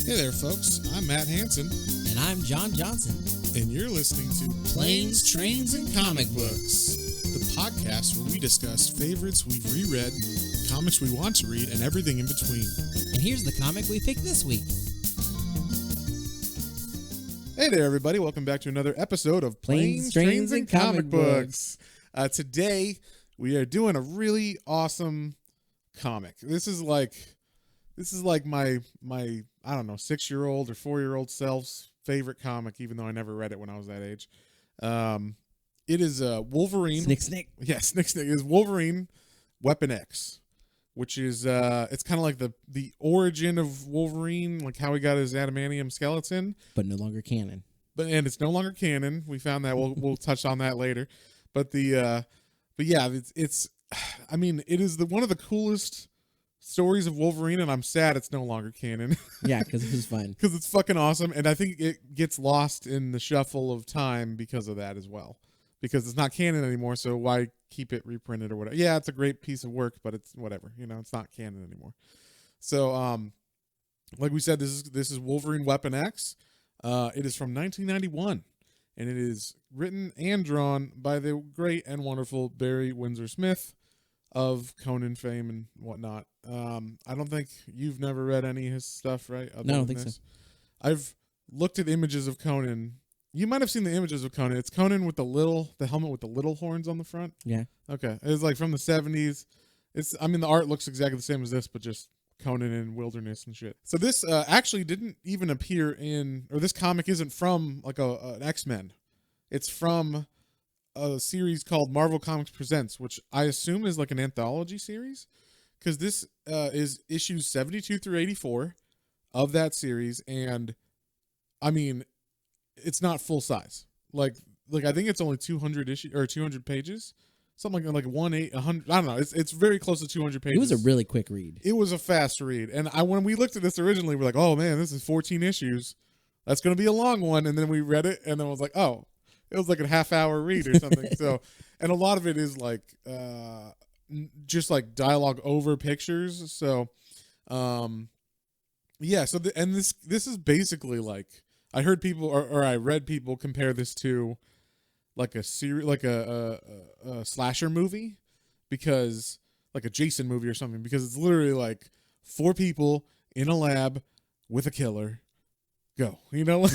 Hey there, folks. I'm Matt Hansen. And I'm John Johnson. And you're listening to Planes, Trains, and Comic Books, the podcast where we discuss favorites we've reread, comics we want to read, and everything in between. And here's the comic we picked this week. Hey there, everybody. Welcome back to another episode of Planes, Trains, and Comic Books. Today, we are doing a really awesome comic. This is like my I don't know, 6-year-old or 4-year-old self's favorite comic, even though I never read it when I was that age. It is Wolverine. Snick. Yeah, Snick. It is Wolverine Weapon X, which is it's kind of like the origin of Wolverine, like how he got his adamantium skeleton, But no longer canon. and it's no longer canon. We found that. We'll touch on that later. But yeah, it's I mean, it is one of the coolest stories of Wolverine, and I'm sad it's no longer canon. Yeah, because it was fun. Because it's fucking awesome, and I think it gets lost in the shuffle of time because of that as well. Because it's not canon anymore, so why keep it reprinted or whatever? Yeah, it's a great piece of work, but it's whatever. You know, it's not canon anymore. So, like we said, this is Wolverine Weapon X. It is from 1991, and it is written and drawn by the great and wonderful Barry Windsors-Smith of Conan fame and whatnot. I don't think you've never read any of his stuff, right? No, I don't think so. I've looked at images of Conan. You might have seen the images of Conan. It's Conan with the helmet with the little horns on the front. Yeah. Okay. It's like from the 70s. The art looks exactly the same as this, but just Conan in wilderness and shit. So this actually didn't even appear this comic isn't from like an X-Men. It's from a series called Marvel Comics Presents, which I assume is like an anthology series, because this is issues 72 through 84 of that series, and I mean, it's not full size. Like I think it's only 200 issues or 200 pages, something like 100. I don't know. It's very close to 200 pages. It was a really quick read. It was a fast read, and when we looked at this originally, we're like, oh man, this is 14 issues. That's going to be a long one, and then we read it, and then I was like, oh. It was like a half-hour read or something. So, and a lot of it is like just like dialogue over pictures. So, yeah. So, this is basically like I heard people or I read people compare this to like a series, like a slasher movie, because like a Jason movie or something, because it's literally like 4 people in a lab with a killer. Go, you know,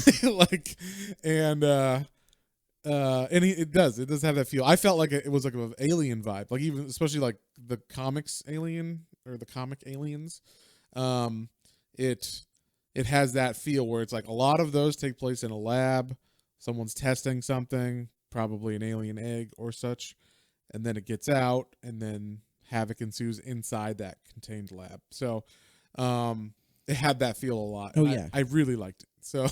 it does have that feel. I felt like it was like an alien vibe, like even especially like the comics Alien or the comic Aliens. It has that feel where it's like a lot of those take place in a lab. Someone's testing something, probably an alien egg or such, and then it gets out, and then havoc ensues inside that contained lab. So, it had that feel a lot. Oh yeah, I really liked it. So.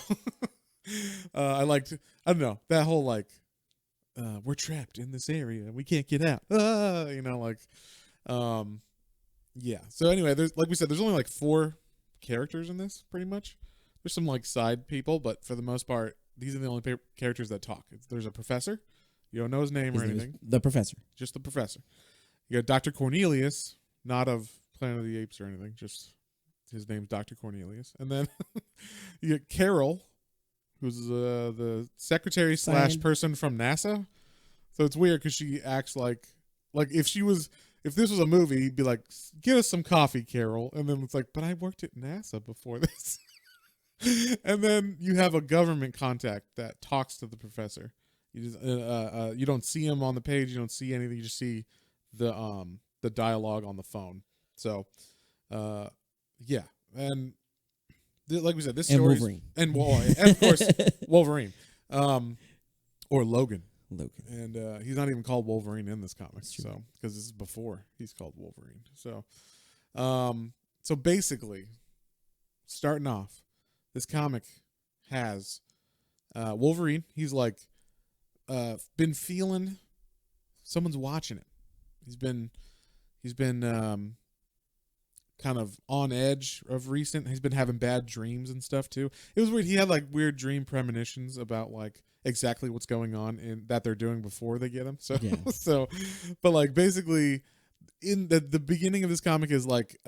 I don't know, that whole like we're trapped in this area, we can't get out, yeah. So anyway, there's, like we said, there's only like 4 characters in this, pretty much. There's some like side people, but for the most part, these are the only characters that talk. There's a professor. You don't know his name or anything. The professor. Just the professor. You got Dr. Cornelius, not of Planet of the Apes or anything, just his name's Dr. Cornelius. And then you get Carol, who's the secretary / person from NASA. So it's weird because she acts like if this was a movie, he'd be like, get us some coffee, Carol. And then it's like, but I worked at NASA before this. And then you have a government contact that talks to the professor. You just you don't see him on the page. You don't see anything. You just see the dialogue on the phone. So, yeah. And like we said, this story Wolverine. And of course Wolverine, or Logan. And he's not even called Wolverine in this comic, so because this is before he's called Wolverine. So, so basically, starting off, this comic has Wolverine. He's like been feeling someone's watching him. He's been kind of on edge of recent. He's been having bad dreams and stuff too. It was weird. He had like weird dream premonitions about like exactly what's going on that they're doing before they get him. So, yeah. But like basically in the beginning of this comic is like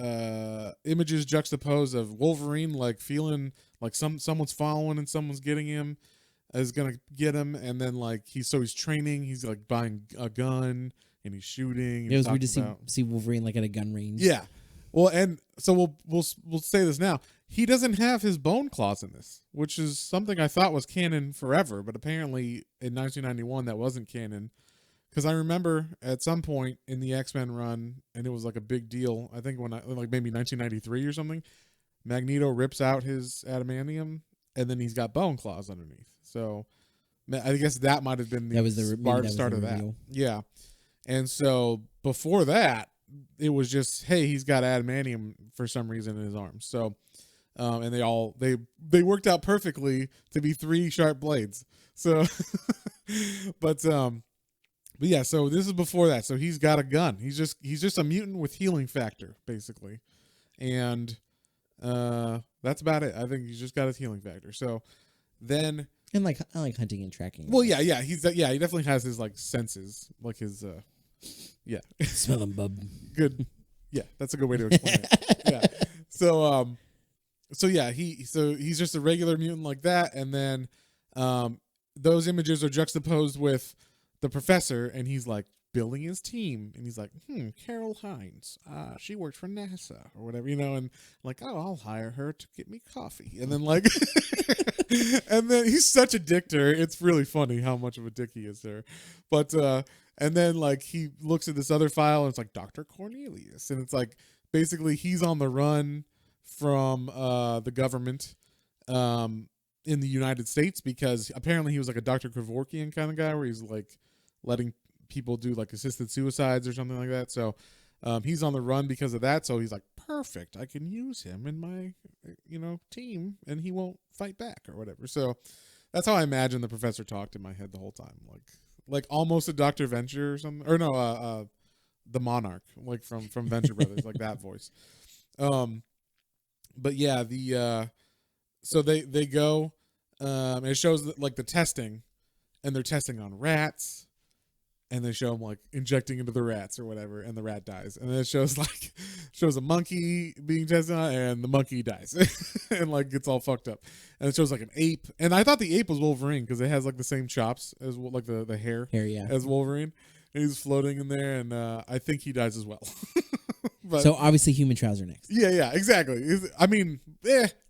images juxtaposed of Wolverine like feeling like someone's following and someone's getting him, is gonna get him, and then like he's training, he's like buying a gun and he's shooting. And it was weird to see Wolverine like at a gun range. Yeah. Well, and so we'll say this now. He doesn't have his bone claws in this, which is something I thought was canon forever, but apparently in 1991 that wasn't canon. Because I remember at some point in the X-Men run, and it was like a big deal. I think like maybe 1993 or something, Magneto rips out his adamantium, and then he's got bone claws underneath. So I guess that might have been the start of that. Yeah. And so before that, it was just, hey, he's got adamantium for some reason in his arms. So, and they worked out perfectly to be 3 sharp blades. So, but yeah, so this is before that. So he's got a gun. He's just a mutant with healing factor, basically, and that's about it. I think he's just got his healing factor. So then, and like I like hunting and tracking. Well, yeah, he definitely has his like senses, like his yeah. Smell him, bub. Good. Yeah, that's a good way to explain it. Yeah. So yeah, he's just a regular mutant like that, and then those images are juxtaposed with the professor, and he's like building his team, and he's like, Carol Hines, she worked for NASA or whatever, and like, oh, I'll hire her to get me coffee, and then like, and then he's such a dick to her. It's really funny how much of a dick he is there, but and then like he looks at this other file, and it's like Dr. Cornelius, and it's like basically he's on the run from the government in the United States, because apparently he was like a Dr. Kevorkian kind of guy where he's like letting people do like assisted suicides or something like that. So he's on the run because of that. So he's like, perfect, I can use him in my team and he won't fight back or whatever. So that's how I imagine the professor talked in my head the whole time, like almost a Dr. Venture or something, or no, the Monarch, like from Venture Brothers, like that voice. But yeah, so they go, and it shows that, like, the testing, and they're testing on rats, and they show them like injecting into the rats or whatever, and the rat dies, and then it shows a monkey being tested on, and the monkey dies, and like gets all fucked up, and it shows like an ape, and I thought the ape was Wolverine because it has like the same chops as like the hair yeah, as Wolverine, and he's floating in there, and I think he dies as well. But, so obviously human trials are next. Yeah, exactly. I mean,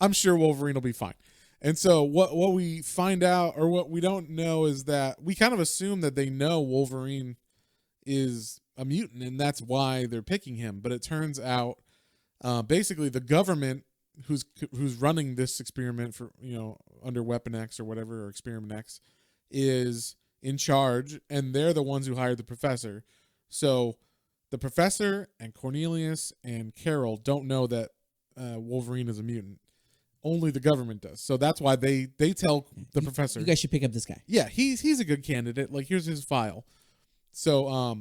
I'm sure Wolverine will be fine. And so what we find out, or what we don't know, is that we kind of assume that they know Wolverine is a mutant, and that's why they're picking him. But it turns out, basically, the government who's running this experiment for under Weapon X or whatever, or Experiment X, is in charge, and they're the ones who hired the professor. So the professor and Cornelius and Carol don't know that Wolverine is a mutant. Only the government does. So that's why they tell the professor, you guys should pick up this guy. Yeah, he's a good candidate. Like, here's his file. So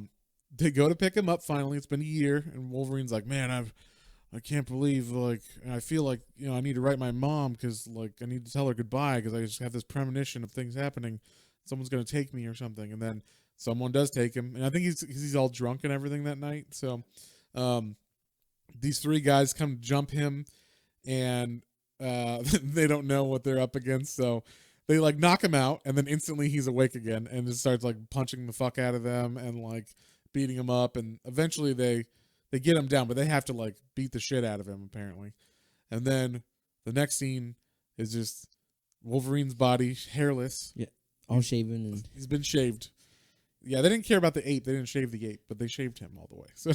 they go to pick him up finally. It's been a year, and Wolverine's like, man, I can't believe, like, I feel like, I need to write my mom because, like, I need to tell her goodbye because I just have this premonition of things happening. Someone's going to take me or something. And then someone does take him. And I think he's all drunk and everything that night. So these 3 guys come to jump him, and they don't know what they're up against. So they like knock him out, and then instantly he's awake again and just starts like punching the fuck out of them and like beating him up. And eventually they get him down, but they have to like beat the shit out of him apparently. And then the next scene is just Wolverine's body, hairless. Yeah. All shaven, and he's been shaved. Yeah, they didn't care about the ape. They didn't shave the ape, but they shaved him all the way. So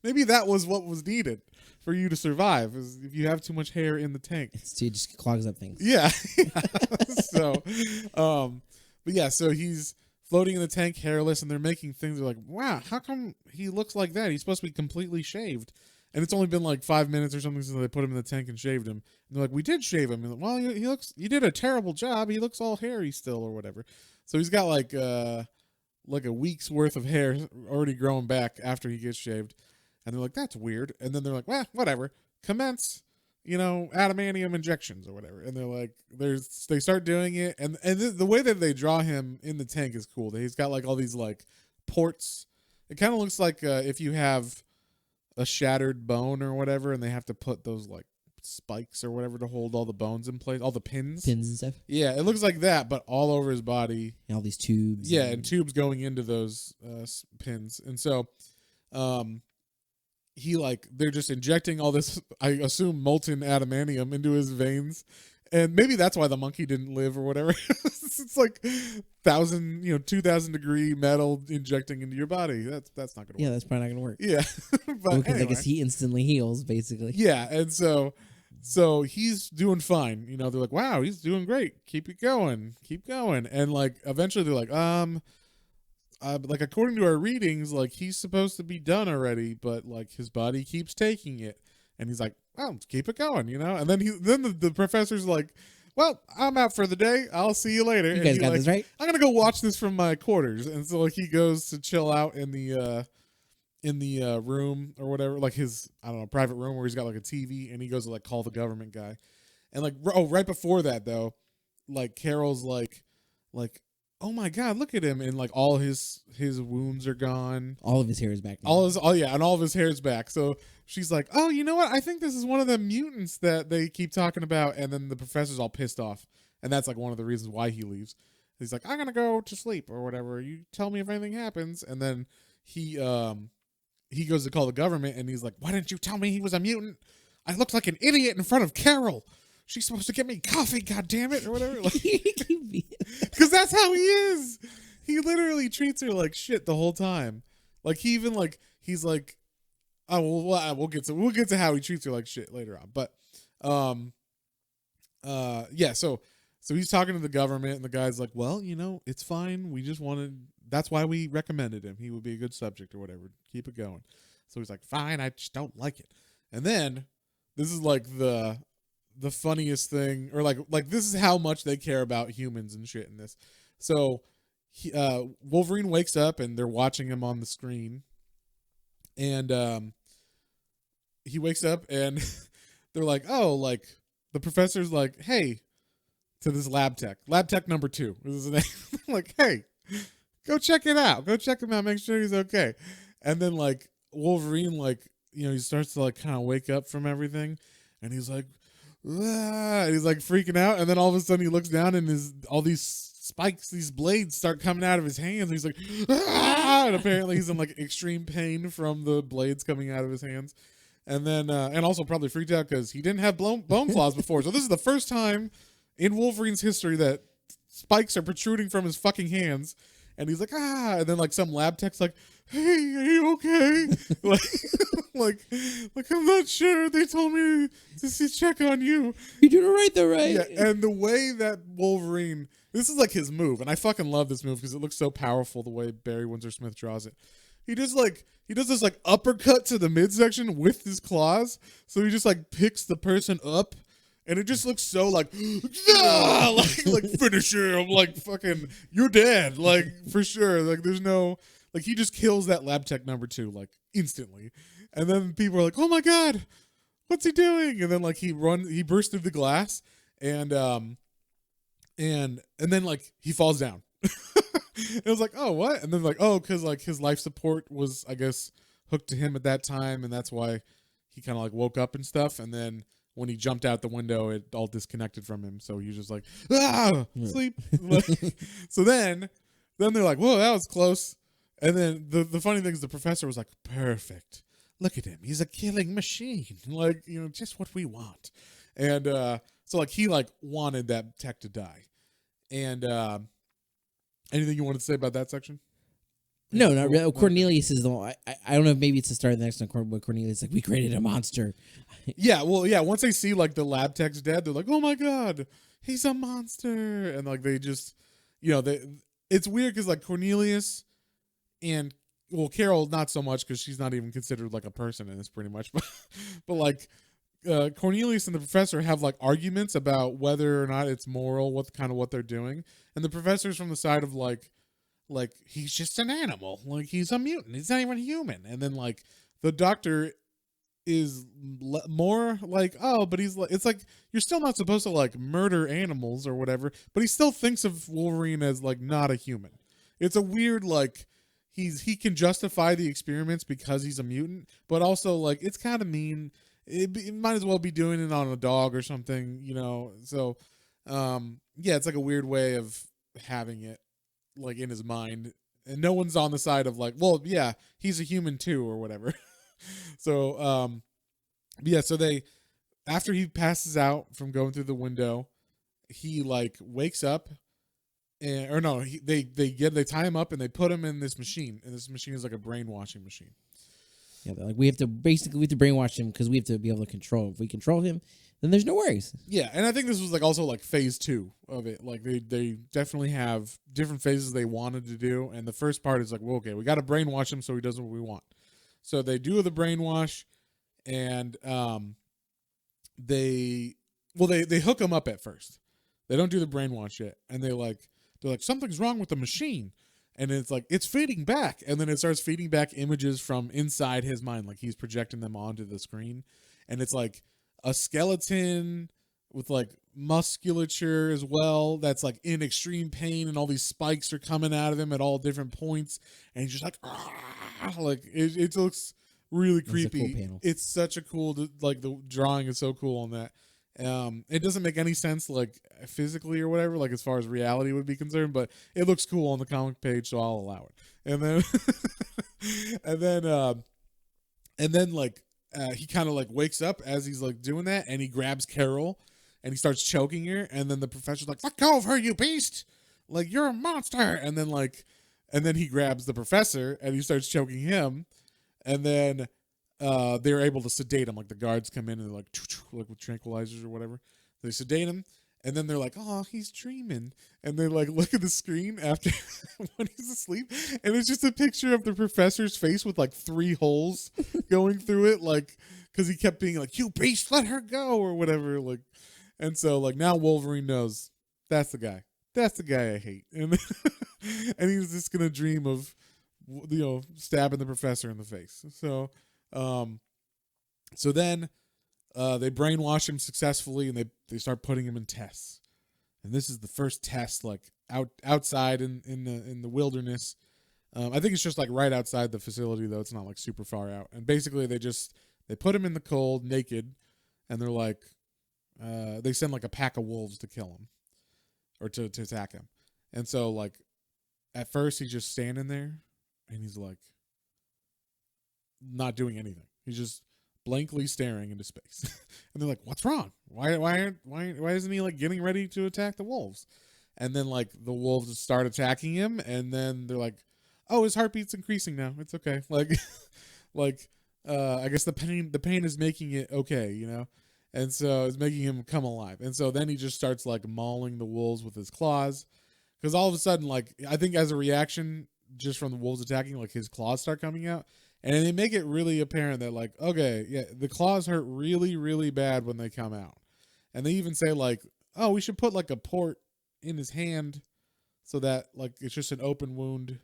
maybe that was what was needed for you to survive, is if you have too much hair in the tank. It just clogs up things. Yeah. So, but yeah, so he's floating in the tank, hairless, and they're making things. They're like, wow, how come he looks like that? He's supposed to be completely shaved. And it's only been like 5 minutes or something since they put him in the tank and shaved him. And they're like, we did shave him. And like, well, you did a terrible job. He looks all hairy still or whatever. So he's got like a week's worth of hair already growing back after he gets shaved. And they're like, that's weird. And then they're like, well, whatever. Commence, adamantium injections or whatever. And they're like, they start doing it. And the way that they draw him in the tank is cool. He's got like all these like ports It kind of looks like if you have a shattered bone or whatever, and they have to put those like spikes or whatever to hold all the bones in place, all the pins and stuff. Yeah, it looks like that, but all over his body. And all these tubes. Yeah, and tubes going into those pins. And so they're just injecting all this, I assume, molten adamantium into his veins. And maybe that's why the monkey didn't live or whatever. It's like 2,000 degree metal injecting into your body. That's not gonna work. Yeah, that's probably not gonna work. Yeah, but I guess he instantly heals, basically. Yeah, and so he's doing fine. They're like, wow, he's doing great. Keep it going. Keep going. And like eventually they're like, like according to our readings, like he's supposed to be done already, but like his body keeps taking it. And he's like, well, keep it going, And then the professor's like, well, I'm out for the day. I'll see you later. You guys got this, right? I'm gonna go watch this from my quarters. And so like he goes to chill out in the room or whatever, like his, I don't know, private room where he's got like a TV, and he goes to like call the government guy. And like, right before that though, like Carol's like, oh my God, look at him. And like all his wounds are gone. All of his hair is back now. And all of his hair is back. So she's like, oh, you know what? I think this is one of the mutants that they keep talking about. And then the professor's all pissed off. And that's like one of the reasons why he leaves. He's like, I'm going to go to sleep or whatever. You tell me if anything happens. And then he goes to call the government, and he's like, why didn't you tell me he was a mutant? I looked like an idiot in front of Carol. She's supposed to get me coffee, goddammit, or whatever. Because that's how he is. He literally treats her like shit the whole time. Like he even like he's like, oh well, we'll get to how he treats her like shit later on. But yeah. So he's talking to the government, and the guy's like, well, it's fine. We just wanted. That's why we recommended him. He would be a good subject or whatever. Keep it going. So he's like, fine. I just don't like it. And then this is like the funniest thing, or like this is how much they care about humans and shit in this. So Wolverine wakes up, and they're watching him on the screen, and he wakes up, and they're like, oh, like the professor's like, hey, to this lab tech number 2 is his name. Like, hey, go check it out, make sure he's okay. And then like Wolverine, like, he starts to like kind of wake up from everything, and he's like, and he's like freaking out, and then all of a sudden he looks down, and all these spikes, these blades start coming out of his hands, and he's like, and apparently he's in like extreme pain from the blades coming out of his hands. And then and also probably freaked out because he didn't have bone claws before. So this is the first time in Wolverine's history that spikes are protruding from his fucking hands. And he's like, and then like some lab tech's like, hey, are you okay? like I'm not sure. They told me to check on you. You're doing it right though, right? Yeah, and the way that Wolverine, this is like his move, and I fucking love this move because it looks so powerful the way Barry Windsors-Smith draws it. He does this like uppercut to the midsection with his claws. So he just like picks the person up. And it just looks so like finish him, like fucking, you're dead, like for sure. Like there's no, like he just kills that lab tech number 2 like instantly. And then people are like, oh my God, what's he doing? And then like he bursts through the glass, and then like he falls down. It was like, oh, what? And then like, oh, because like his life support was, I guess, hooked to him at that time, and that's why he kind of like woke up and stuff. And then when he jumped out the window, it all disconnected from him. So he was just like, sleep. So then they're like, whoa, that was close. And then the funny thing is the professor was like, perfect. Look at him. He's a killing machine. Like, just what we want. And so like he like wanted that tech to die. And anything you wanted to say about that section? No, not really. Cornelius is the one. I don't know if maybe it's the start of the next one, but Cornelius is like, we created a monster. Yeah, well, yeah, once they see like the lab tech's dead, they're like, oh my God, he's a monster. And like they just, it's weird because like Cornelius and, well, Carol, not so much because she's not even considered like a person in this pretty much. But like Cornelius and the professor have like arguments about whether or not it's moral, what they're doing. And the professor's from the side of like he's just an animal, like he's a mutant, he's not even human. And then like the doctor is more like, oh, but he's like, it's like you're still not supposed to like murder animals or whatever, but he still thinks of Wolverine as like not a human. It's a weird like he can justify the experiments because he's a mutant, but also like it's kind of mean. It might as well be doing it on a dog or something, you know. So, yeah, it's like a weird way of having it like in his mind, and no one's on the side of like, well, yeah, he's a human too or whatever. So, yeah, so they after he passes out from going through the window, he like wakes up. And, or no, they tie him up and they put him in this machine, and this machine is like a brainwashing machine. Yeah, like we have to brainwash him because we have to be able to control him. If we control him, then there's no worries. Yeah, and I think this was like also like phase 2 of it. Like they definitely have different phases they wanted to do, and the first part is like, well, okay, we got to brainwash him so he does what we want. So they do the brainwash, and they hook him up at first. They don't do the brainwash yet, and they're like something's wrong with the machine. And it's like, it's feeding back. And then it starts feeding back images from inside his mind. Like he's projecting them onto the screen. And it's like a skeleton with like musculature as well. That's like in extreme pain. And all these spikes are coming out of him at all different points. And he's just like, like it looks really creepy. Cool panel. It's such a cool, like the drawing is so cool on that. It doesn't make any sense like physically or whatever, like as far as reality would be concerned, but it looks cool on the comic page, so I'll allow it. And then and then like he kind of like wakes up as he's like doing that, and he grabs Carol and he starts choking her, and then the professor's like, "Let go of her, you beast! Like you're a monster!" And then he grabs the professor and he starts choking him, and then they're able to sedate him. Like the guards come in and they're like with tranquilizers or whatever. They sedate him, and then they're like, "Oh, he's dreaming." And they like look at the screen after when he's asleep, and it's just a picture of the professor's face with like 3 holes going through it, like because he kept being like, "You beast, let her go," or whatever. Like, and so like now Wolverine knows that's the guy. That's the guy I hate, and and he's just gonna dream of stabbing the professor in the face. So. So then they brainwash him successfully, and they start putting him in tests. And this is the first test, like outside in the wilderness. I think it's just like right outside the facility, though. It's not like super far out. And basically they put him in the cold, naked, and they're like they send like a pack of wolves to kill him or to attack him. And so like at first he's just standing there, and he's like not doing anything. He's just blankly staring into space. And they're like, "What's wrong? Why isn't he like getting ready to attack the wolves?" And then like the wolves start attacking him, and then they're like, "Oh, his heartbeat's increasing now. It's okay." Like I guess the pain is making it okay, you know? And so it's making him come alive. And so then he just starts like mauling the wolves with his claws. Because all of a sudden, like I think as a reaction just from the wolves attacking, like his claws start coming out. And they make it really apparent that, like, okay, yeah, the claws hurt really, really bad when they come out. And they even say, like, oh, we should put, like, a port in his hand so that, like, it's just an open wound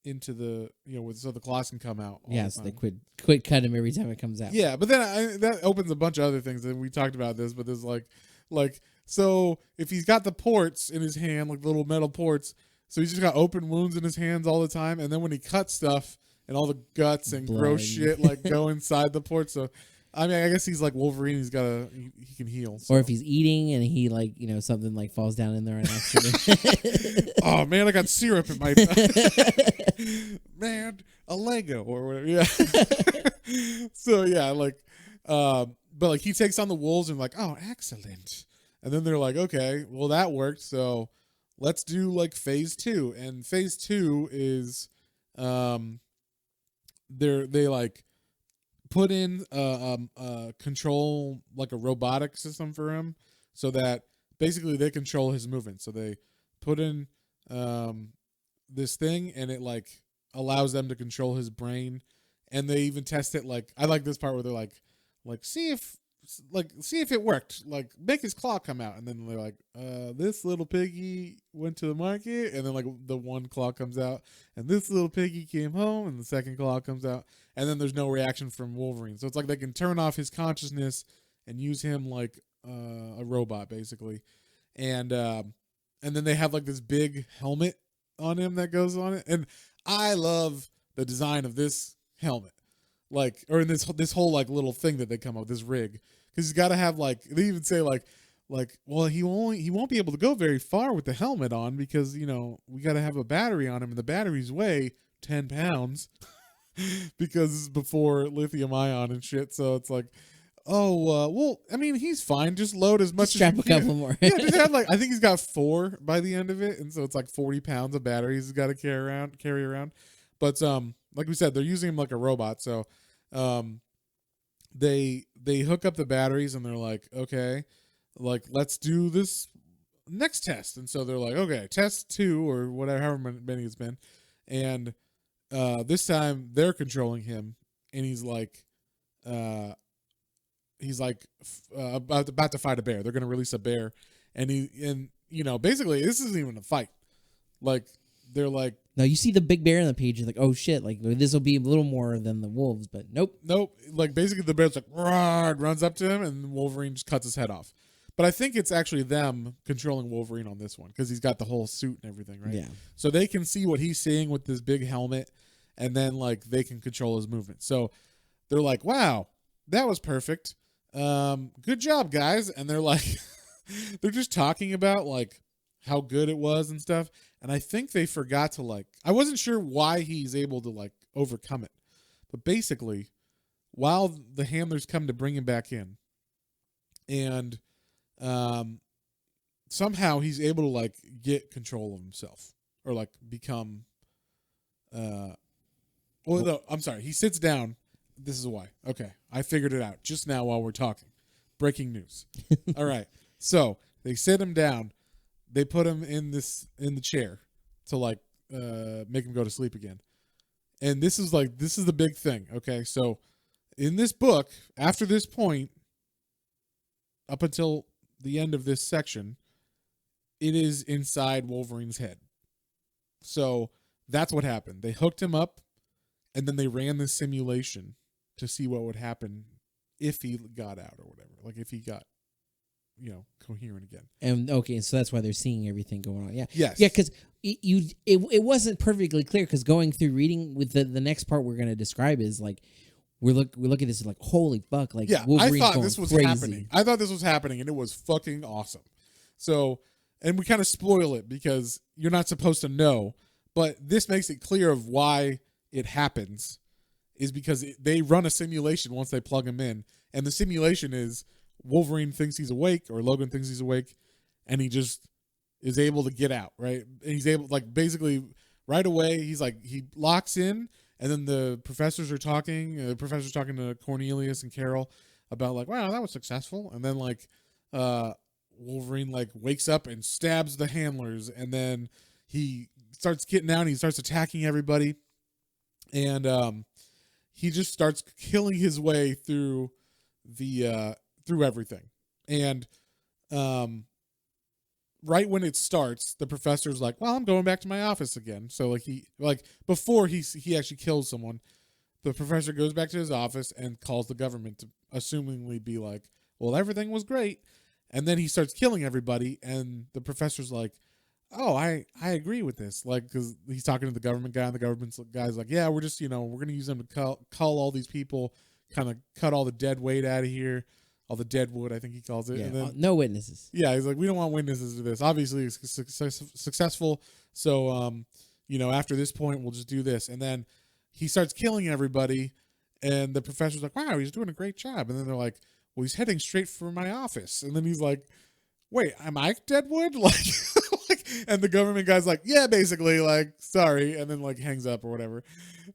into the, so the claws can come out. Yes, they quit cut him every time it comes out. Yeah, but then that opens a bunch of other things. And we talked about this, but there's, like, so if he's got the ports in his hand, like little metal ports, so he's just got open wounds in his hands all the time. And then when he cuts stuff, and all the guts and blood. Gross shit like go inside the port. So, I mean, I guess he's like Wolverine. He can heal. So. Or if he's eating and he like something like falls down in there on accident. Oh man, I got syrup in my man, a Lego or whatever. Yeah. So yeah, like, but like he takes on the wolves and like, oh, excellent. And then they're like, okay, well that worked. So let's do like phase 2. And phase 2 is, they like put in control like a robotic system for him so that basically they control his movement. So they put in this thing, and it like allows them to control his brain. And they even test it. Like I like this part where they're like see if it worked, like make his claw come out. And then they're like, this little piggy went to the market, and then like the one claw comes out, and this little piggy came home, and the second claw comes out, and then there's no reaction from Wolverine. So it's like they can turn off his consciousness and use him like a robot basically. And then they have like this big helmet on him that goes on it. And I love the design of this helmet, like, or in this whole like little thing that they come up with, this rig, because he's got to have like, they even say like well, he won't be able to go very far with the helmet on because we got to have a battery on him, and the batteries weigh 10 pounds because this is before lithium ion and shit. So it's like, oh, well, I mean, he's fine. Just load as much Just strap as you a can. couple more. Yeah, just have like, I think he's got 4 by the end of it, and so it's like 40 pounds of batteries he's got to carry around. But like we said, they're using him like a robot. So they hook up the batteries, and they're like, okay, like let's do this next test. And so they're like, okay, test 2 or whatever, however many it's been, and this time they're controlling him, and he's like about to fight a bear. They're going to release a bear, and basically this isn't even a fight. Like, they're like, no, you see the big bear on the page, you're like, oh shit, like this will be a little more than the wolves, but nope. Like, basically the bear's like, roar, runs up to him, and Wolverine just cuts his head off. But I think it's actually them controlling Wolverine on this one because he's got the whole suit and everything, right? Yeah. So they can see what he's seeing with this big helmet, and then like they can control his movement. So they're like, wow, that was perfect. Good job, guys. And they're like, they're just talking about like how good it was and stuff. And I think they forgot to like, I wasn't sure why he's able to like overcome it. But basically, while the handlers come to bring him back in, and somehow he's able to like get control of himself or like become well, no, I'm sorry, he sits down. This is why. Okay, I figured it out just now while we're talking. Breaking news. All right, so they sit him down, they put him in the chair to like make him go to sleep again. And this is the big thing. Okay, so in this book, after this point, up until the end of this section, it is inside Wolverine's head. So that's what happened. They hooked him up, and then they ran this simulation to see what would happen if he got out or whatever. Like if he got, coherent again. And okay, so that's why they're seeing everything going on. Yeah. Yes. Yeah, because it wasn't perfectly clear, because going through reading with the next part we're going to describe is like, we look at this like, holy fuck, like, yeah, Wolverine's I thought going this was crazy. happening. I thought this was happening, and it was fucking awesome. So, and we kind of spoil it because you're not supposed to know, but this makes it clear of why it happens, is because they run a simulation once they plug him in, and the simulation is Wolverine thinks he's awake, or Logan thinks he's awake, and he just is able to get out, right? And he's able, like, basically right away, he's like, he locks in. And then the professors are talking. The professor's talking to Cornelius and Carol about like, wow, that was successful. And then like, Wolverine like wakes up and stabs the handlers, and then he starts getting out and he starts attacking everybody, and he just starts killing his way through the through everything. And right when it starts, the professor's like, well, I'm going back to my office again. So like before he actually kills someone, the professor goes back to his office and calls the government to assumingly be like, well, everything was great. And then he starts killing everybody, and the professor's like, oh, I agree with this. Like, because he's talking to the government guy, and the government guy's like, yeah, we're just, we're going to use them to cull all these people, kind of cut all the dead weight out of here. All the dead wood, I think he calls it. Yeah, and then, no witnesses. Yeah, he's like, we don't want witnesses to this. Obviously, it's successful. So, after this point, we'll just do this. And then he starts killing everybody, and the professor's like, wow, he's doing a great job. And then they're like, well, he's heading straight for my office. And then he's like, wait, am I Deadwood? And the government guy's like, yeah, basically, like, sorry. And then like hangs up or whatever.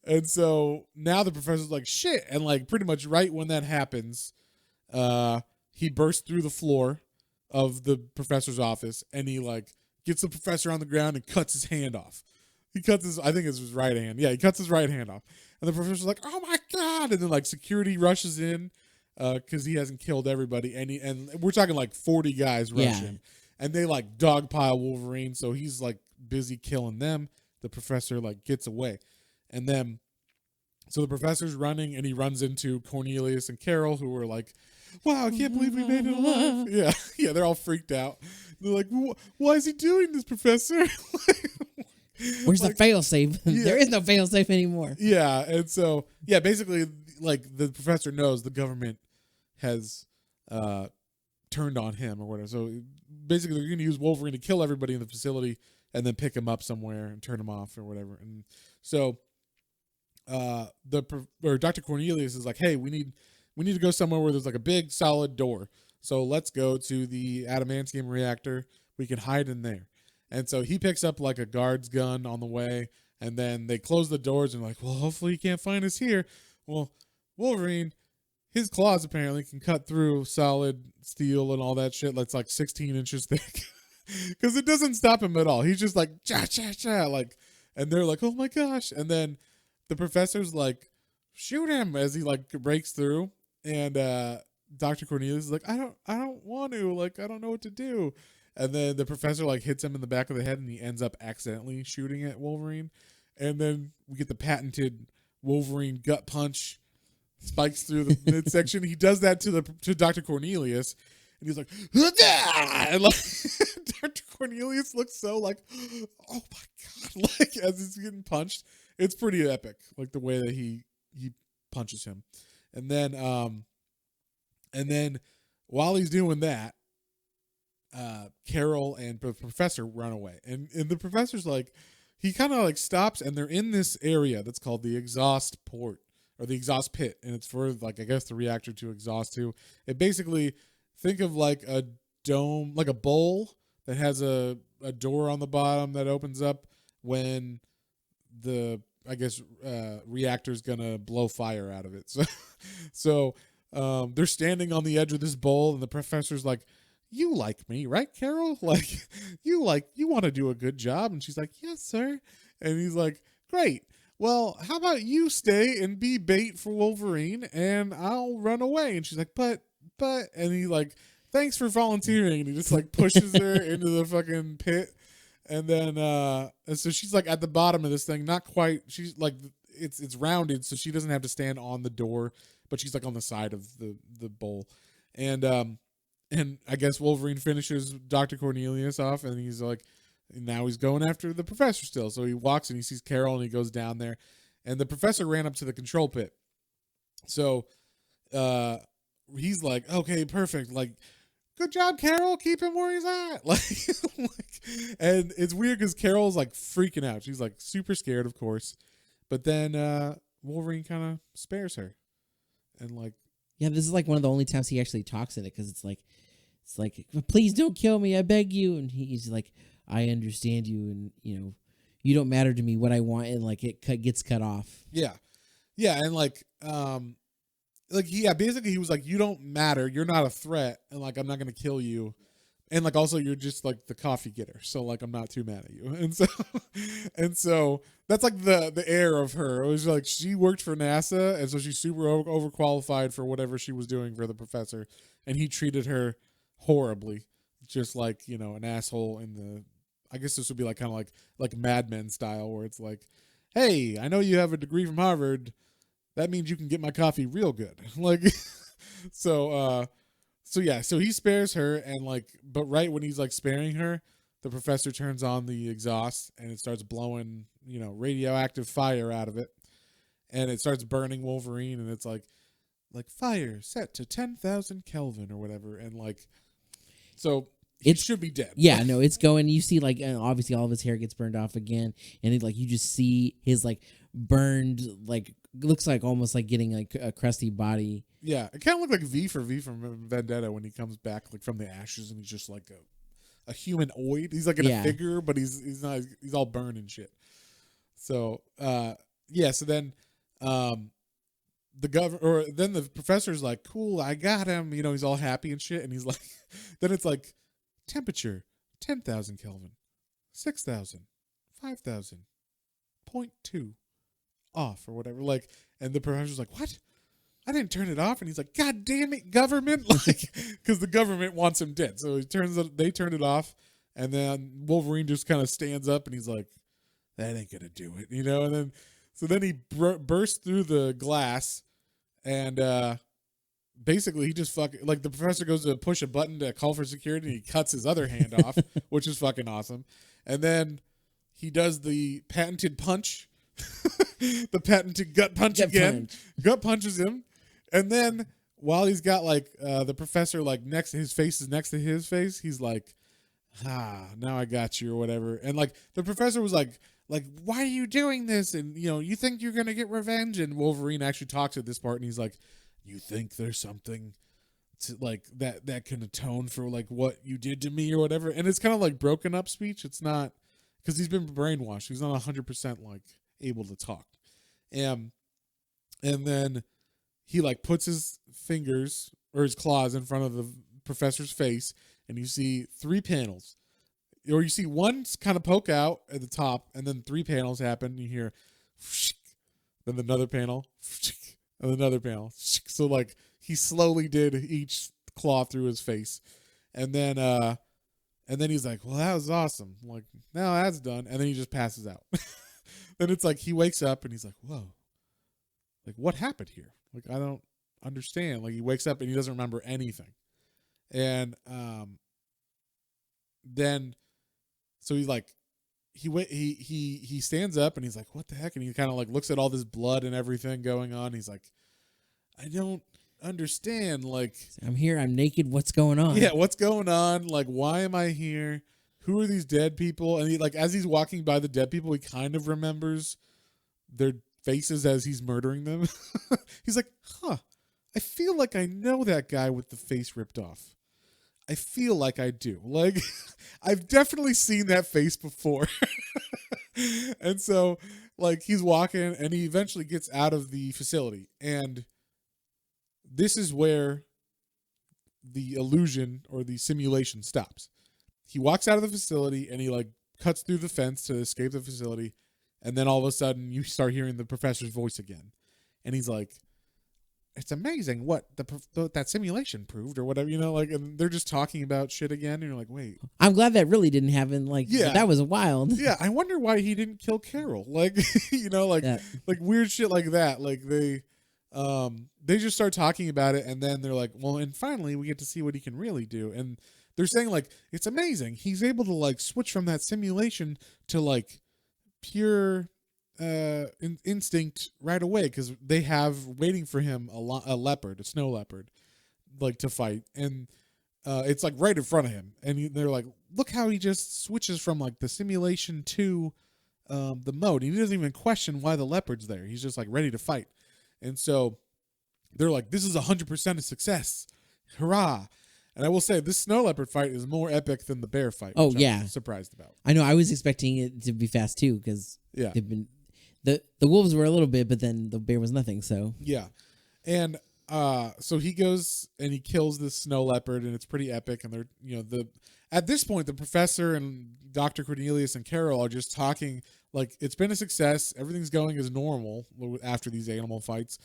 And so now the professor's like, shit. And like pretty much right when that happens, he bursts through the floor of the professor's office, and he like gets the professor on the ground and cuts his hand off. He cuts I think it's his right hand. Yeah, he cuts his right hand off. And the professor's like, oh my God. And then like security rushes in, because he hasn't killed everybody. And we're talking like 40 guys rush in. And they like dogpile Wolverine. So he's like busy killing them. The professor like gets away. And then, so the professor's running, and he runs into Cornelius and Carol, who are like, wow, I can't believe we made it alive. Yeah. Yeah. They're all freaked out. They're like, why is he doing this, Professor? Where's Like, the failsafe? yeah. There is no failsafe anymore. Yeah, and so basically, like the professor knows the government has turned on him or whatever. So basically, they're going to use Wolverine to kill everybody in the facility and then pick him up somewhere and turn him off or whatever. And so Dr. Cornelius is like, hey, we need to go somewhere where there's like a big solid door. So let's go to the adamantium reactor. We can hide in there. And so he picks up like a guard's gun on the way, and then they close the doors and like, well, hopefully he can't find us here. Well, Wolverine, his claws apparently can cut through solid steel and all that shit that's like 16 inches thick. Because it doesn't stop him at all. He's just like, cha, cha, cha, like, and they're like, oh my gosh. And then the professor's like, shoot him as he like breaks through. And Dr. Cornelius is like, I don't want to, like, I don't know what to do. And then the professor like hits him in the back of the head and he ends up accidentally shooting at Wolverine. And then we get the patented Wolverine gut punch, spikes through the midsection. He does that to Dr. Cornelius, and he's like, and like Dr. Cornelius looks so like, oh my god, like as he's getting punched. It's pretty epic, like the way that he punches him. And then while he's doing that, Carol and the professor run away, and the professor's like, he kind of like stops, and they're in this area that's called the exhaust port or the exhaust pit, and it's for like, I guess, the reactor to exhaust to. It basically, think of like a dome, like a bowl that has a door on the bottom that opens up when the, I guess, reactor's gonna blow fire out of it. So they're standing on the edge of this bowl, and the professor's like, you like me, right, Carol? Like, you want to do a good job. And she's like, yes, sir. And he's like, great. Well, how about you stay and be bait for Wolverine and I'll run away? And she's like, but, and he like, thanks for volunteering. And he just like pushes her into the fucking pit. And then, and so she's like at the bottom of this thing, not quite, she's like, it's rounded, so she doesn't have to stand on the door, but she's like on the side of the bowl. And I guess Wolverine finishes Dr. Cornelius off, and he's like, now he's going after the professor still. So he walks and he sees Carol, and he goes down there, and the professor ran up to the control pit. So he's like, okay, perfect. Like, good job, Carol. Keep him where he's at. Like and it's weird because Carol's like freaking out. She's like super scared, of course. But then Wolverine kind of spares her. And like, yeah, this is like one of the only times he actually talks in it, because it's like, please don't kill me, I beg you. And he's like, I understand you, and you don't matter to me. What I want, and like it gets cut off. Yeah, and basically he was like, you don't matter, you're not a threat, and like I'm not gonna kill you, and like also you're just like the coffee getter, so like I'm not too mad at you. And so that's like the air of her. It was like she worked for NASA, and so she's super overqualified for whatever she was doing for the professor, and he treated her horribly, just like, an asshole in the, I guess this would be like kind of like Mad Men style, where it's like, hey, I know you have a degree from Harvard, that means you can get my coffee real good. Like, so he spares her, and like, but right when he's like sparing her, the professor turns on the exhaust and it starts blowing, radioactive fire out of it, and it starts burning Wolverine, and it's like fire set to 10,000 Kelvin or whatever, and like, so it should be dead. Yeah, no, it's going. You see, like, obviously all of his hair gets burned off again, and it, like, you just see his like burned, like, looks like almost like getting like a crusty body. Yeah, it kind of looked like V from Vendetta when he comes back like from the ashes, and he's just like a humanoid. He's like in a figure, but he's not. He's all burned and shit. So so then then the professor's like, cool, I got him. He's all happy and shit, and he's like, then it's like, temperature 10,000 Kelvin, 6,000, 5,000, 0.2 off or whatever. Like, and the professor's like, what? I didn't turn it off. And he's like, God damn it, government! Like, because the government wants him dead. So they turn it off, and then Wolverine just kind of stands up, and he's like, that ain't gonna do it, And then he bursts through the glass, and basically he just like, the professor goes to push a button to call for security, and he cuts his other hand off, which is fucking awesome. And then he does the patented punch, the patented gut punch again. Gut punches him, and then while he's got like the professor like next, his face is next to his face. He's like, now I got you or whatever. And like the professor was like, why are you doing this? And you think you're gonna get revenge? And Wolverine actually talks at this part, and he's like, you think there's something to like that can atone for like what you did to me or whatever? And it's kind of like broken up speech. It's not, because he's been brainwashed. He's not 100% like able to talk. And then he like puts his fingers or his claws in front of the professor's face, and you see 3 panels. Or you see one kind of poke out at the top, and then 3 panels happen. You hear, then another panel, and another panel. So like he slowly did each claw through his face, and then he's like, "Well, that was awesome." I'm like, "No, that's done." And then he just passes out. Then it's like he wakes up and he's like, "Whoa, like what happened here? Like I don't understand." Like he wakes up and he doesn't remember anything, and then. So he's like, he stands up and he's like, what the heck? And he kind of like looks at all this blood and everything going on. He's like, I don't understand. Like, I'm here. I'm naked. What's going on? Yeah, what's going on? Like, why am I here? Who are these dead people? And he like, as he's walking by the dead people, he kind of remembers their faces as he's murdering them. He's like, I feel like I know that guy with the face ripped off. I feel like I do. Like, I've definitely seen that face before. And so, like, he's walking and he eventually gets out of the facility. And this is where the illusion or the simulation stops. He walks out of the facility and he, like, cuts through the fence to escape the facility. And then all of a sudden, you start hearing the professor's voice again. And he's like, it's amazing what that simulation proved or whatever, like, and they're just talking about shit again. And you're like, wait. I'm glad that really didn't happen. Like, yeah. That was wild. Yeah. I wonder why he didn't kill Carol. Like, like weird shit like that. Like they just start talking about it. And then they're like, well, and finally we get to see what he can really do. And they're saying like, it's amazing. He's able to like switch from that simulation to like pure instinct right away, because they have waiting for him a snow leopard, like to fight, and it's like right in front of him, and they're like, look how he just switches from like the simulation to the mode. He doesn't even question why the leopard's there. He's just like ready to fight. And so they're like, this is 100% a success, hurrah. And I will say, this snow leopard fight is more epic than the bear fight. Oh yeah, I'm surprised about. I know. I was expecting it to be fast too, because they've been. The wolves were a little bit, but then the bear was nothing. So yeah, and so he goes and he kills this snow leopard, and it's pretty epic. And they're at this point, the professor and Dr. Cornelius and Carol are just talking like it's been a success. Everything's going as normal after these animal fights.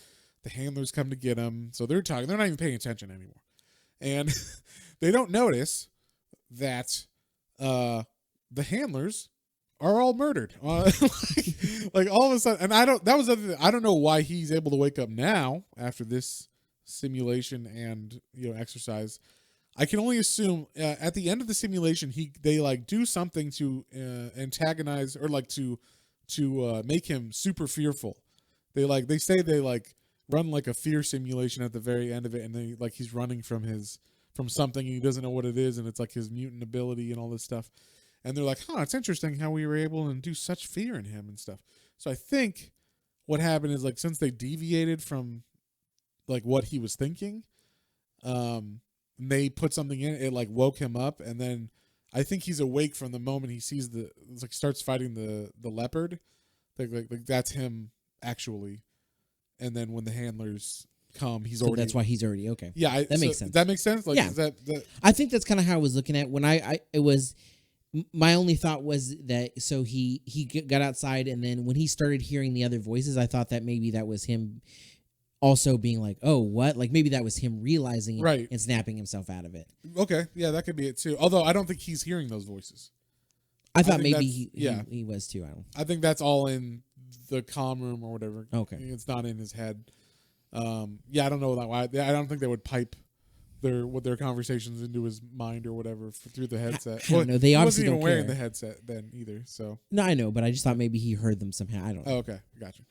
The handlers come to get them, so they're talking. They're not even paying attention anymore, and they don't notice that the handlers are all murdered. Like all of a sudden, and I don't know why he's able to wake up now after this simulation and exercise. I can only assume at the end of the simulation, they like do something to antagonize or like to make him super fearful. They say they run like a fear simulation at the very end of it, and they he's running from something and he doesn't know what it is, and it's like his mutant ability and all this stuff. And they're like, it's interesting how we were able to induce such fear in him and stuff. So I think what happened is since they deviated from what he was thinking, they put something in it, woke him up, and then I think he's awake from the moment he sees starts fighting the leopard. That's him actually. And then when the handlers come, that's why he's already okay. Yeah, that makes sense. That makes sense. Yeah. Is that I think that's kind of how I was looking at when it was. My only thought was that so he got outside, and then when he started hearing the other voices, I thought that maybe that was him also being like, oh, what? Like maybe that was him realizing it and snapping himself out of it. Okay, yeah, that could be it too. Although I don't think he's hearing those voices. I thought maybe he was too. I think that's all in the comm room or whatever. Okay. It's not in his head. I don't know why. I don't think they would pipe their conversations into his mind or whatever through the headset. I don't know. They he obviously wasn't even don't wearing care. the headset then either. So No, I know, but I just thought maybe he heard them somehow. I don't know. oh, okay, gotcha.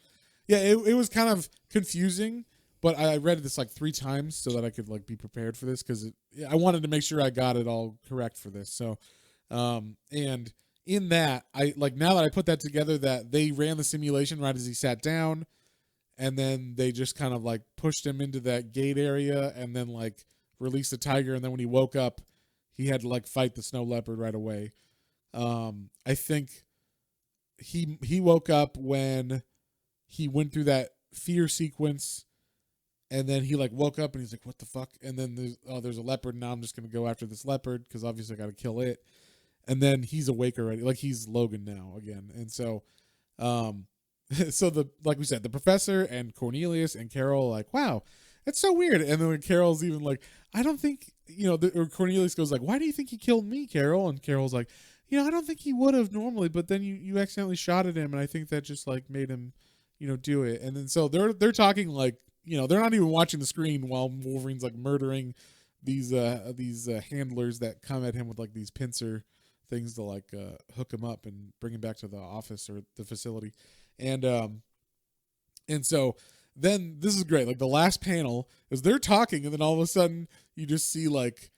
Yeah, it was kind of confusing, but I read this like 3 times so that I could like be prepared for this because I wanted to make sure I got it all correct for this. So, and in that I like now that I put that together that they ran the simulation right as he sat down, and then they just kind of like pushed him into that gate area and then like released the tiger, and then when he woke up, he had to like fight the snow leopard right away. I think he woke up when he went through that fear sequence, and then he like woke up and he's like, what the fuck? And then there's a leopard. Now I'm just going to go after this leopard because obviously I got to kill it. And then he's awake already. Like he's Logan now again. And so, so like we said, the professor and Cornelius and Carol are like, wow, that's so weird. And then when Carol's even like, I don't think, or Cornelius goes like, why do you think he killed me, Carol? And Carol's like, I don't think he would have normally, but then you accidentally shot at him. And I think that just like made him, do it. And then so they're talking like, they're not even watching the screen while Wolverine's like murdering these handlers that come at him with like these pincer things to like hook him up and bring him back to the office or the facility. And so then this is great. Like the last panel is they're talking, and then all of a sudden you just see like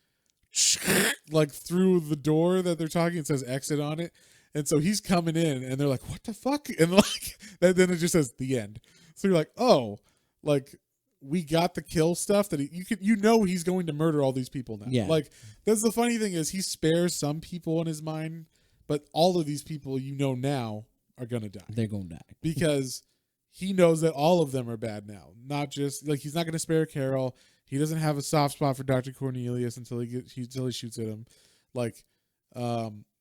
through the door that they're talking, it says exit on it. And so he's coming in, and they're like, what the fuck? And like, then it just says the end. So you're like, oh, like we got the kill stuff that he's going to murder all these people now. Yeah. Like that's the funny thing is he spares some people in his mind, but all of these people now are going to die. They're going to die. Because he knows that all of them are bad now. Not just like he's not going to spare Carol. He doesn't have a soft spot for Dr. Cornelius until he shoots at him. Like,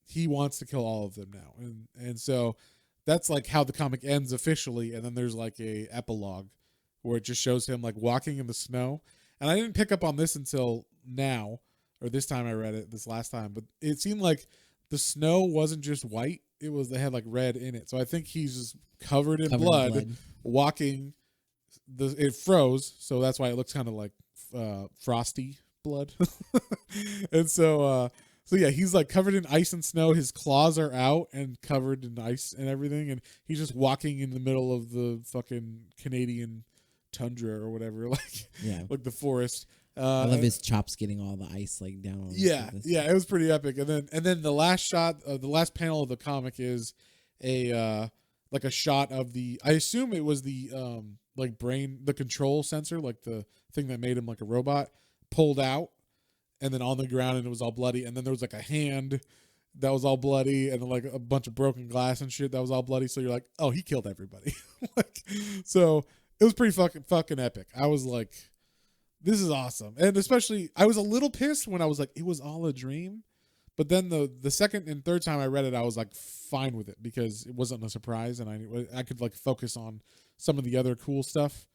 he wants to kill all of them now. And so that's like how the comic ends officially. And then there's like a epilogue where it just shows him like walking in the snow. And I didn't pick up on this until now, or this time I read it this last time, but it seemed like the snow wasn't just white. They had like red in it. So I think he's just covered in blood walking. It froze. So that's why it looks kind of like frosty blood. And so yeah, he's like covered in ice and snow. His claws are out and covered in ice and everything. And he's just walking in the middle of the fucking Canadian tundra or whatever, like the forest. I love his chops getting all the ice like down on it was pretty epic. And then the last shot of the last panel of the comic is a shot of I assume it was the the control sensor, like the thing that made him like a robot, pulled out and then on the ground, and it was all bloody. And then there was like a hand that was all bloody, and like a bunch of broken glass and shit that was all bloody. So you're like, oh, he killed everybody. So it was pretty fucking epic. I was like, this is awesome. And especially, I was a little pissed when I was like, it was all a dream. But then the second and third time I read it, I was like fine with it because it wasn't a surprise, and I could like focus on some of the other cool stuff.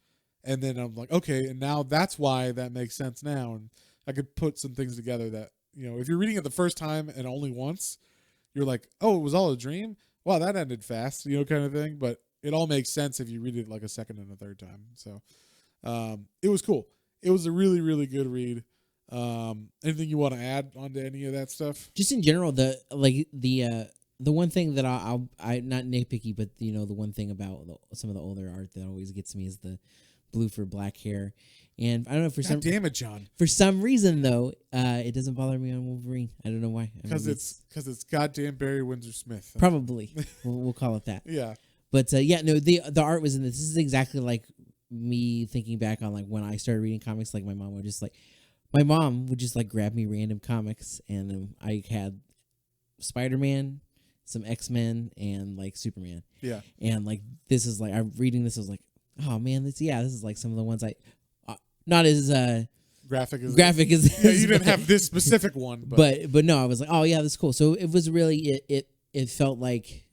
And then I'm like, okay, and now that's why that makes sense now. And I could put some things together that, if you're reading it the first time and only once, you're like, oh, it was all a dream? Wow, that ended fast, kind of thing. But it all makes sense if you read it like a second and a third time. So it was cool. It was a really, really good read. Anything you want to add onto any of that stuff? Just in general, the one thing that I'm not nitpicky, but the one thing about some of the older art that always gets me is the blue for black hair. And I don't know damn it, John. For some reason though, it doesn't bother me on Wolverine. I don't know why. Because it's goddamn Barry Windsors-Smith. Probably. we'll call it that. Yeah. But the art was in this. This is exactly like me thinking back on like when I started reading comics. Like my mom would just like grab me random comics, and then I had Spider-Man, some X-Men, and like Superman. Yeah. And like this is like I'm reading this. I was like, oh man, this is like some of the ones I not as graphic as you didn't have this specific one, but no, I was like, oh yeah, that's cool. So it was really it felt like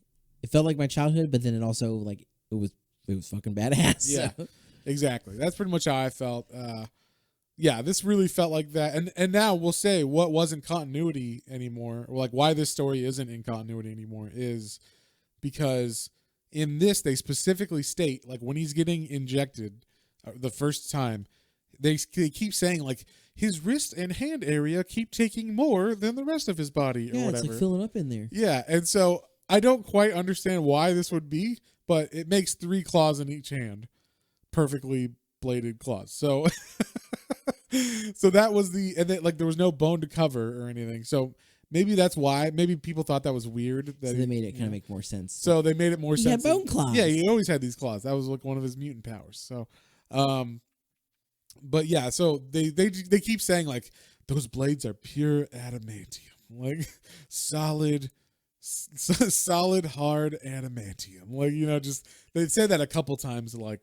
my childhood, but then it also like it was fucking badass. Yeah, so. Exactly. That's pretty much how I felt. Yeah, this really felt like that. And now we'll say what wasn't continuity anymore, or like why this story isn't in continuity anymore, is because in this they specifically state like when he's getting injected the first time, they keep saying like his wrist and hand area keep taking more than the rest of his body, or Yeah, whatever. it's like filling up in there. Yeah, and so I don't quite understand why this would be, but it makes 3 claws in each hand, perfectly bladed claws. So, so that was and then, like, there was no bone to cover or anything. So maybe that's why. Maybe people thought that was weird. That So they made it kind of make more sense. So they made it more He sense. had bone claws. Yeah, he always had these claws. That was like one of his mutant powers. So, but yeah, so they keep saying like those blades are pure adamantium, like solid hard adamantium. Like, just they said that a couple times to, like,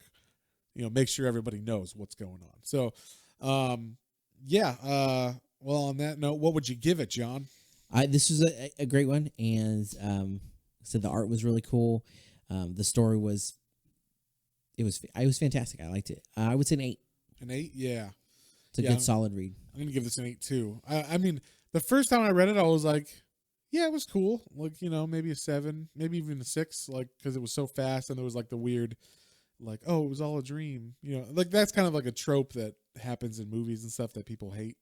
make sure everybody knows what's going on. So, yeah. Well, on that note, what would you give it, John? This was a great one, and so the art was really cool. The story was fantastic. I liked it. I would say an 8. An 8, yeah. It's a good solid read. I'm gonna give this an 8 too. I mean, the first time I read it, I was like, yeah, it was cool. Like, maybe a 7, maybe even a 6, like, because it was so fast and there was like the weird, like, oh, it was all a dream. Like that's kind of like a trope that happens in movies and stuff that people hate.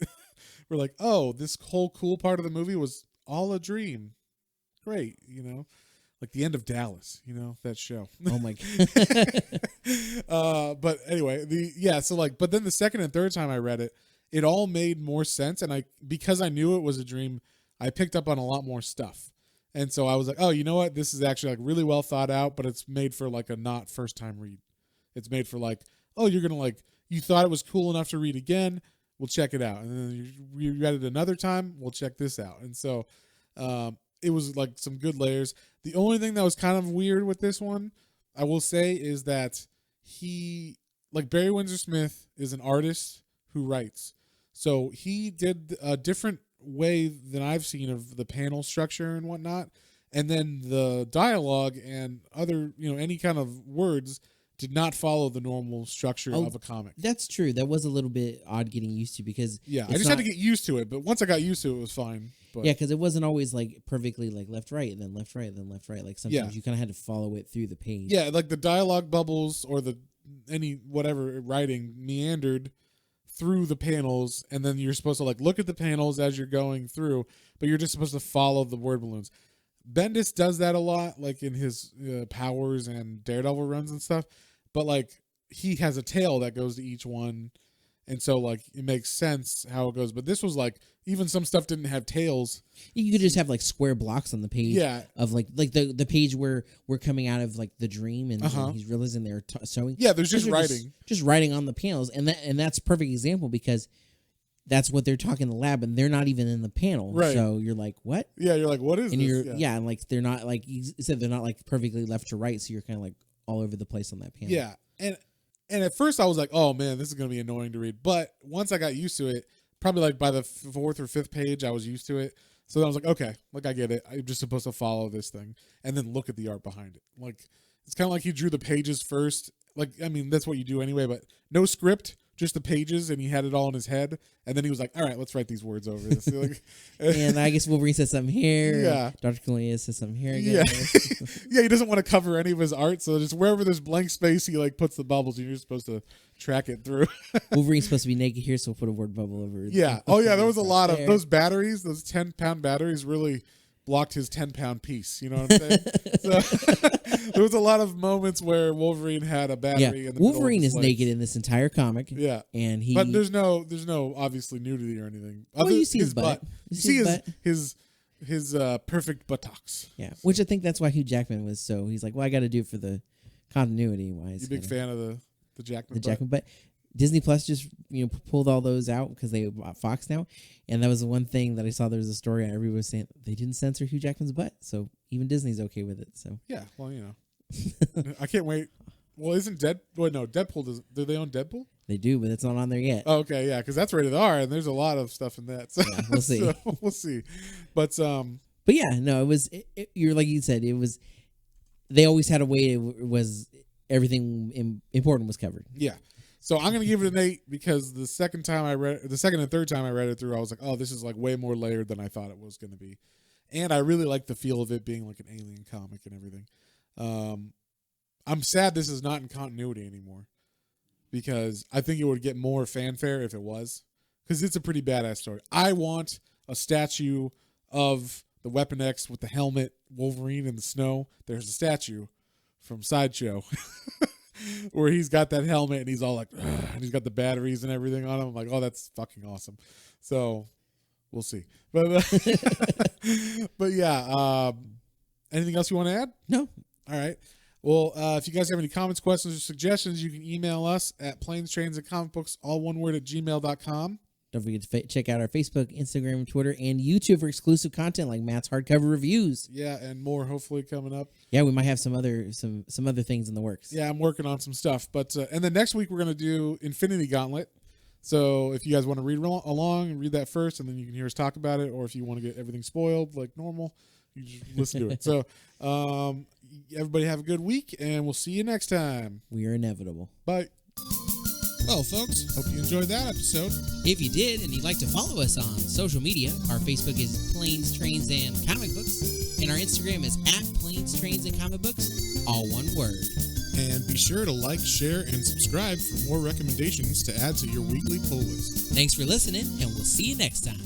We're like, oh, this whole cool part of the movie was all a dream. Great, like the end of Dallas, that show. Oh my god. But anyway, but then the second and third time I read it, it all made more sense, and because I knew it was a dream, I picked up on a lot more stuff. And so I was like, oh, you know what? This is actually like really well thought out, but it's made for like a not first time read. It's made for like, oh, you're going to like, you thought it was cool enough to read again. We'll check it out. And then you read it another time. We'll check this out. And so, it was like some good layers. The only thing that was kind of weird with this one, I will say, is that Barry Windsor-Smith is an artist who writes. So he did a different way than I've seen of the panel structure and whatnot. And then the dialogue and other, any kind of words did not follow the normal structure of a comic. That's true. That was a little bit odd getting used to, because I just had to get used to it. But once I got used to it, it was fine. But yeah, because it wasn't always like perfectly like left, right, and then left, right, and then left, right. Like sometimes you kind of had to follow it through the page. Yeah, like the dialogue bubbles or any whatever writing meandered through the panels, and then you're supposed to like look at the panels as you're going through, but you're just supposed to follow the word balloons. Bendis does that a lot, like in his Powers and Daredevil runs and stuff, but like he has a tail that goes to each one, and so like it makes sense how it goes. But this was like, even some stuff didn't have tails. You could just have like square blocks on the page. Yeah. Of like the page where we're coming out of like the dream, and he's realizing they're sewing. Yeah, there's just writing. Just writing on the panels, and that's a perfect example, because that's what they're talking in the lab, and they're not even in the panel. Right. So you're like, what? Yeah, you're like, what is and this? Yeah, and like they're not, like you said, they're not like perfectly left to right, so you're kind of like all over the place on that panel. Yeah, and at first I was like, oh man, this is gonna be annoying to read. But once I got used to it, probably like by the 4th or 5th page, I was used to it. So then I was like, okay, like I get it. I'm just supposed to follow this thing and then look at the art behind it. Like it's kind of like he drew the pages first. Like, I mean, that's what you do anyway, but no script, just the pages, and he had it all in his head. And then he was like, all right, let's write these words over this. Like, and I guess Wolverine said something here. Yeah. Dr. Cornelius said something here again. Yeah. Yeah, he doesn't want to cover any of his art, so just wherever there's blank space, he like puts the bubbles, and you're supposed to track it through. Wolverine's supposed to be naked here, so we'll put a word bubble over it. Yeah. Oh, yeah, there was a lot of those batteries, those 10-pound batteries really blocked his 10-pound piece. You know what I'm saying? So, there was a lot of moments where Wolverine had a battery. Yeah. In the Wolverine is middle of his legs. naked in this entire comic. Yeah, and he. But there's no obviously nudity or anything. Well, you see his butt. You see his perfect buttocks. Yeah, which I think that's why Hugh Jackman was so. He's like, well, I got to do it for the continuity. Why? You a big fan of the Jackman? Jackman butt. Disney Plus just pulled all those out because they bought Fox now, and that was the one thing that I saw. There was a story everybody was saying they didn't censor Hugh Jackman's butt, so even Disney's okay with it. So yeah, well, I can't wait. Well, Deadpool do they own Deadpool? They do, but it's not on there yet. Oh, okay, yeah, because that's rated R, and there's a lot of stuff in that. So, yeah, we'll see. So we'll see, but yeah, no, it was. You're like you said, it was. They always had a way. It was everything important was covered. Yeah. So I'm gonna give it an 8 because the second and third time I read it through, I was like, oh, this is like way more layered than I thought it was gonna be, and I really like the feel of it being like an alien comic and everything. I'm sad this is not in continuity anymore because I think it would get more fanfare if it was, because it's a pretty badass story. I want a statue of the Weapon X with the helmet, Wolverine in the snow. There's a statue from Sideshow where he's got that helmet and he's all like, ugh, and he's got the batteries and everything on him. I'm like, oh, that's fucking awesome. So we'll see. But but yeah, anything else you want to add? No. All right. Well, if you guys have any comments, questions, or suggestions, you can email us at planestrains.comicbooks, all one word, at gmail.com. Don't forget to check out our Facebook, Instagram, Twitter, and YouTube for exclusive content like Matt's hardcover reviews. Yeah, and more hopefully coming up. Yeah, we might have some other things in the works. Yeah, I'm working on some stuff. But and then next week we're going to do Infinity Gauntlet. So if you guys want to read along and read that first, and then you can hear us talk about it, or if you want to get everything spoiled like normal, you just listen to it. So everybody have a good week, and we'll see you next time. We are inevitable. Bye. Well, folks, hope you enjoyed that episode. If you did and you'd like to follow us on social media, our Facebook is Planes, Trains, and Comic Books, and our Instagram is @Planes, Trains, and Comic Books, all one word. And be sure to like, share, and subscribe for more recommendations to add to your weekly pull list. Thanks for listening, and we'll see you next time.